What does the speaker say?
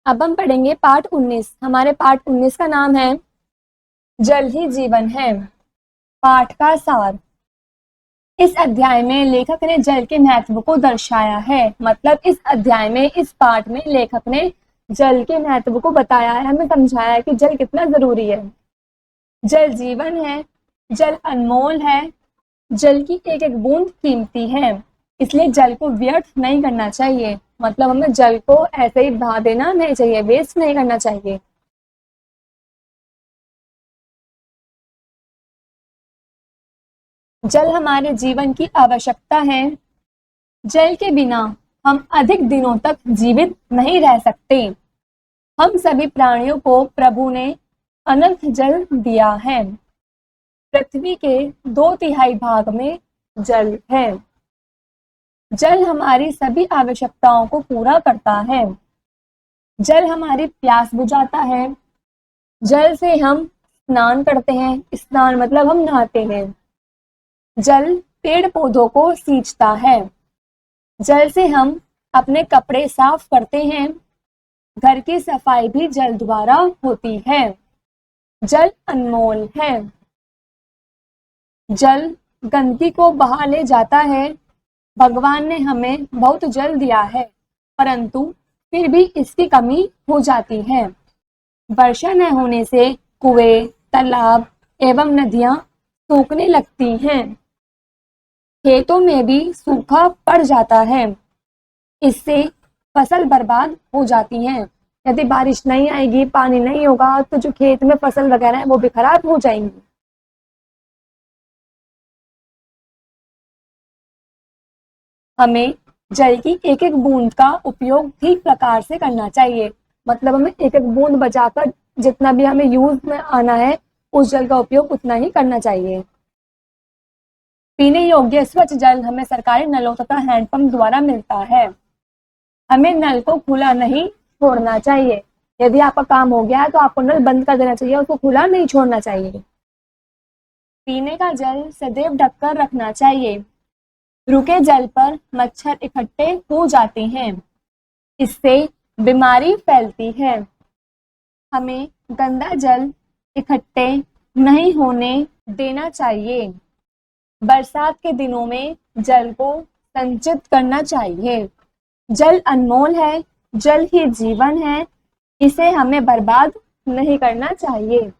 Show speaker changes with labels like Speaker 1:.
Speaker 1: अब हम पढ़ेंगे पाठ 19। हमारे पाठ 19 का नाम है जल ही जीवन है। पाठ का सार। इस अध्याय में लेखक ने जल के महत्व को दर्शाया है। मतलब इस अध्याय में, इस पाठ में लेखक ने जल के महत्व को बताया है, हमें समझाया है कि जल कितना जरूरी है। जल जीवन है, जल अनमोल है, जल की एक एक बूंद कीमती है, इसलिए जल को व्यर्थ नहीं करना चाहिए। मतलब हमें जल को ऐसे ही बहा देना नहीं चाहिए, वेस्ट नहीं करना चाहिए। जल हमारे जीवन की आवश्यकता है। जल के बिना हम अधिक दिनों तक जीवित नहीं रह सकते। हम सभी प्राणियों को प्रभु ने अनंत जल दिया है। पृथ्वी के 2/3 भाग में जल है। जल हमारी सभी आवश्यकताओं को पूरा करता है। जल हमारी प्यास बुझाता है। जल से हम स्नान करते हैं, स्नान मतलब हम नहाते हैं। जल पेड़ पौधों को सींचता है। जल से हम अपने कपड़े साफ करते हैं। घर की सफाई भी जल द्वारा होती है। जल अनमोल है। जल गंदगी को बहा ले जाता है। भगवान ने हमें बहुत जल दिया है, परंतु फिर भी इसकी कमी हो जाती है। वर्षा न होने से कुएं, तालाब एवं नदियां सूखने लगती हैं। खेतों में भी सूखा पड़ जाता है। इससे फसल बर्बाद हो जाती है। यदि बारिश नहीं आएगी, पानी नहीं होगा, तो जो खेत में फसल वगैरह है वो भी खराब हो जाएंगी। हमें जल की एक एक बूंद का उपयोग ठीक प्रकार से करना चाहिए। मतलब हमें एक एक बूंद बचाकर जितना भी हमें यूज में आना है, उस जल का उपयोग उतना ही करना चाहिए। पीने योग्य स्वच्छ जल हमें सरकारी नलों तथा हैंडपंप द्वारा मिलता है। हमें नल को खुला नहीं छोड़ना चाहिए। यदि आपका काम हो गया है तो आपको नल बंद कर देना चाहिए, उसको खुला नहीं छोड़ना चाहिए। पीने का जल सदैव ढककर रखना चाहिए। रुके जल पर मच्छर इकट्ठे हो जाते हैं, इससे बीमारी फैलती है। हमें गंदा जल इकट्ठे नहीं होने देना चाहिए। बरसात के दिनों में जल को संचित करना चाहिए। जल अनमोल है, जल ही जीवन है, इसे हमें बर्बाद नहीं करना चाहिए।